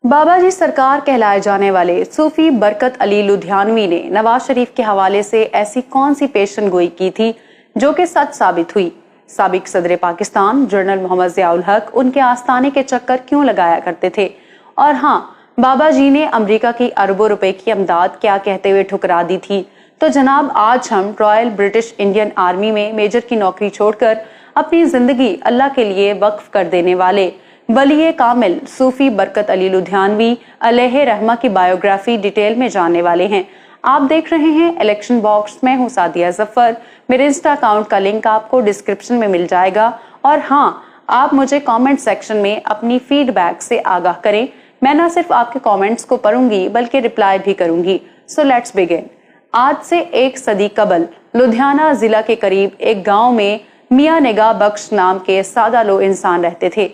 بابا جی سرکار کہلائے جانے والے صوفی برکت علی لدھیانوی نے نواز شریف کے حوالے سے ایسی کون سی پیشن گوئی کی تھی جو کہ سچ ثابت ہوئی؟ سابق صدر پاکستان جنرل محمد ضیاء الحق ان کے آستانے کے چکر کیوں لگایا کرتے تھے؟ اور ہاں، بابا جی نے امریکہ کی اربوں روپے کی امداد کیا کہتے ہوئے ٹھکرا دی تھی؟ تو جناب، آج ہم رائل برٹش انڈین آرمی میں میجر کی نوکری چھوڑ کر اپنی زندگی اللہ کے لیے وقف کر دینے والے ولی کامل صوفی برکت علی لدھیانوی علیہ رحمہ کی بایوگرافی ڈیٹیل میں جاننے والے ہیں۔ آپ دیکھ رہے ہیں الیکشن باکس، میں ہوں سعدیہ ظفر۔ میرے انسٹا اکاؤنٹ کا لنک آپ کو ڈسکرپشن میں مل جائے گا، اور ہاں، آپ مجھے کامنٹ سیکشن میں اپنی فیڈ بیک سے آگاہ کریں۔ میں نہ صرف آپ کے کامنٹس کو پڑھوں گی بلکہ رپلائی بھی کروں گی۔ So let's begin. آج سے 1 صدی قبل لدھیانہ ضلع کے قریب ایک گاؤں میں میاں نگاہ بخش نام کے سادہ لو انسان رہتے تھے۔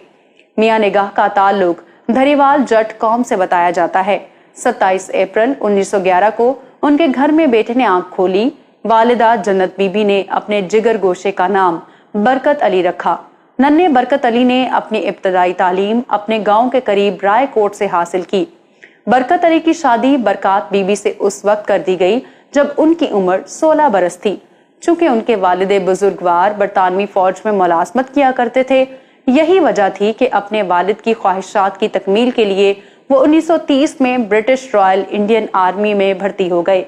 میاں نگاہ کا تعلق دھریوال جٹ قوم سے بتایا جاتا ہے۔ 27 اپریل 1911 کو ان کے گھر میں بیٹے نے آنکھ کھولی۔ والدہ جنت بی بی نے اپنے جگر گوشے کا نام برکت علی رکھا۔ ننھے برکت علی نے اپنی ابتدائی تعلیم اپنے گاؤں کے قریب رائے کوٹ سے حاصل کی۔ برکت علی کی شادی برکات بی بی سے اس وقت کر دی گئی جب ان کی عمر 16 برس تھی۔ چونکہ ان کے والد بزرگوار برطانوی فوج میں ملازمت کیا کرتے تھے، یہی وجہ تھی کہ اپنے والد کی خواہشات کی تکمیل کے لیے وہ 1930 میں برٹش رائل انڈین آرمی میں بھرتی ہو گئے۔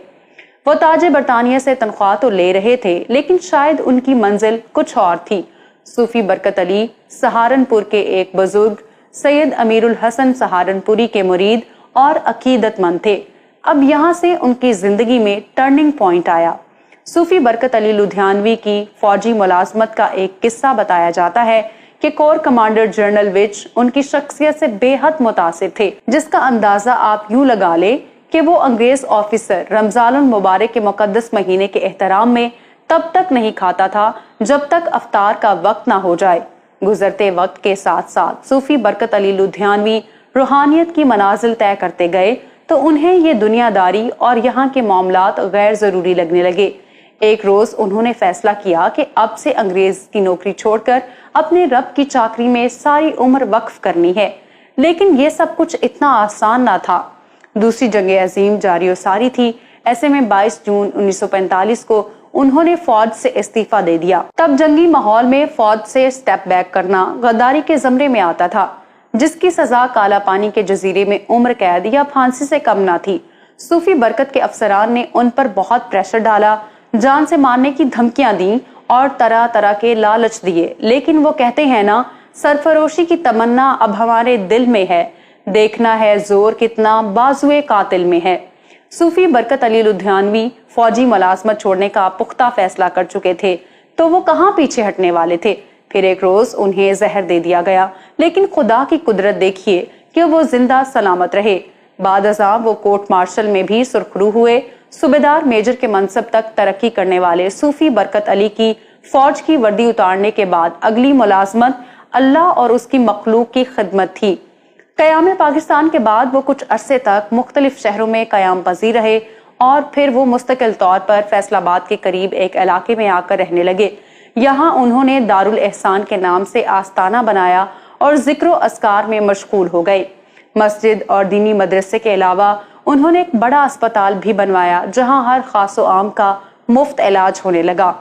وہ تاج برطانیہ سے تنخواہ تو لے رہے تھے، لیکن شاید ان کی منزل کچھ اور تھی۔ صوفی برکت علی سہارنپور کے ایک بزرگ سید امیر الحسن سہارنپوری کے مرید اور عقیدت مند تھے۔ اب یہاں سے ان کی زندگی میں ٹرننگ پوائنٹ آیا۔ صوفی برکت علی لدھیانوی کی فوجی ملازمت کا ایک قصہ بتایا جاتا ہے کہ کور کمانڈر جنرل وچ ان کی شخصیت سے بے حد متاثر تھے، جس کا اندازہ آپ یوں لگا لیں کہ وہ انگریز آفیسر رمضان المبارک کے مقدس مہینے کے احترام میں تب تک نہیں کھاتا تھا جب تک افطار کا وقت نہ ہو جائے۔ گزرتے وقت کے ساتھ ساتھ صوفی برکت علی لدھیانوی روحانیت کی منازل طے کرتے گئے تو انہیں یہ دنیا داری اور یہاں کے معاملات غیر ضروری لگنے لگے۔ ایک روز انہوں نے فیصلہ کیا کہ اب سے انگریز کی نوکری چھوڑ کر اپنے رب کی چاکری میں ساری عمر وقف کرنی ہے۔ لیکن یہ سب کچھ اتنا آسان نہ تھا۔ دوسری جنگ عظیم جاری و ساری تھی۔ ایسے میں 22 جون 1945 کو انہوں نے فوج سے استعفیٰ دے دیا۔ تب جنگی ماحول میں فوج سے سٹیپ بیک کرنا غداری کے زمرے میں آتا تھا، جس کی سزا کالا پانی کے جزیرے میں عمر قید یا پھانسی سے کم نہ تھی۔ صوفی برکت کے افسران نے ان پر بہت پریشر ڈالا، جان سے مارنے کی دھمکیاں دیں اور طرح طرح کے لالچ دیے، لیکن وہ کہتے ہیں نا، سرفروشی کی تمنا اب ہمارے دل میں ہے، دیکھنا ہے زور کتنا بازوئے قاتل میں ہے۔ صوفی برکت علی لدھیانوی فوجی ملازمت چھوڑنے کا پختہ فیصلہ کر چکے تھے، تو وہ کہاں پیچھے ہٹنے والے تھے۔ پھر ایک روز انہیں زہر دے دیا گیا، لیکن خدا کی قدرت دیکھیے کہ وہ زندہ سلامت رہے۔ بعد ازاں وہ کورٹ مارشل میں بھی سرخرو ہوئے۔ صوبیدار میجر کے منصب تک ترقی کرنے والے صوفی برکت علی کی فوج کی وردی اتارنے کے بعد اگلی ملازمت اللہ اور اس کی مخلوق کی خدمت تھی۔ قیام پاکستان کے بعد وہ کچھ عرصے تک مختلف شہروں میں قیام پذیر رہے، اور پھر وہ مستقل طور پر فیصل آباد کے قریب ایک علاقے میں آ کر رہنے لگے۔ یہاں انہوں نے دارالاحسان کے نام سے آستانہ بنایا اور ذکر و اذکار میں مشغول ہو گئے۔ مسجد اور دینی مدرسے کے علاوہ انہوں نے ایک بڑا اسپتال بھی بنوایا، جہاں ہر خاص و عام کا مفت علاج ہونے لگا۔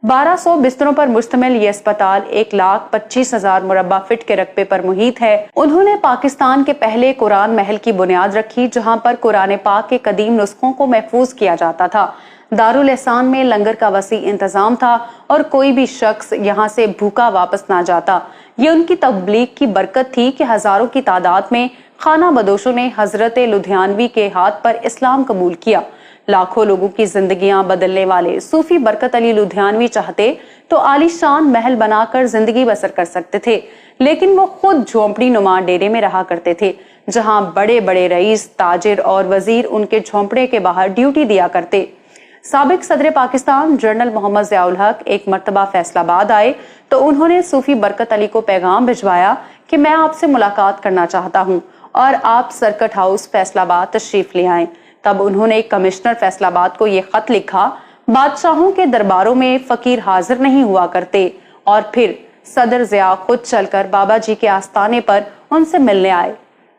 1200 بستروں پر مشتمل یہ اسپتال 1,25,000 مربع فٹ کے رقبے پر محیط ہے۔ انہوں نے پاکستان کے پہلے قرآن محل کی بنیاد رکھی، جہاں پر قرآن پاک کے قدیم نسخوں کو محفوظ کیا جاتا تھا۔ دارالاحسان میں لنگر کا وسیع انتظام تھا اور کوئی بھی شخص یہاں سے بھوکا واپس نہ جاتا۔ یہ ان کی تبلیغ کی برکت تھی کہ ہزاروں کی تعداد میں خانہ بدوشوں نے حضرت لدھیانوی کے ہاتھ پر اسلام قبول کیا۔ لاکھوں لوگوں کی زندگیاں بدلنے والے صوفی برکت علی لدھیانوی چاہتے تو عالی شان محل بنا کر زندگی بسر کر سکتے تھے، لیکن وہ خود جھونپڑی نما ڈیرے میں رہا کرتے تھے، جہاں بڑے بڑے رئیس، تاجر اور وزیر ان کے جھونپڑے کے باہر ڈیوٹی دیا کرتے۔ سابق صدر پاکستان جنرل محمد ضیاء الحق ایک مرتبہ فیصل آباد آئے تو انہوں نے صوفی برکت علی کو پیغام بھجوایا کہ میں آپ سے ملاقات کرنا چاہتا ہوں اور آپ سرکٹ ہاؤس فیصل آباد تشریف لے آئیں۔ تب انہوں نے کمشنر فیصل آباد کو یہ خط لکھا: بادشاہوں کے درباروں میں فقیر حاضر نہیں ہوا کرتے، اور پھر صدر ضیاء خود چل کر بابا جی کے آستانے پر ان سے ملنے آئے۔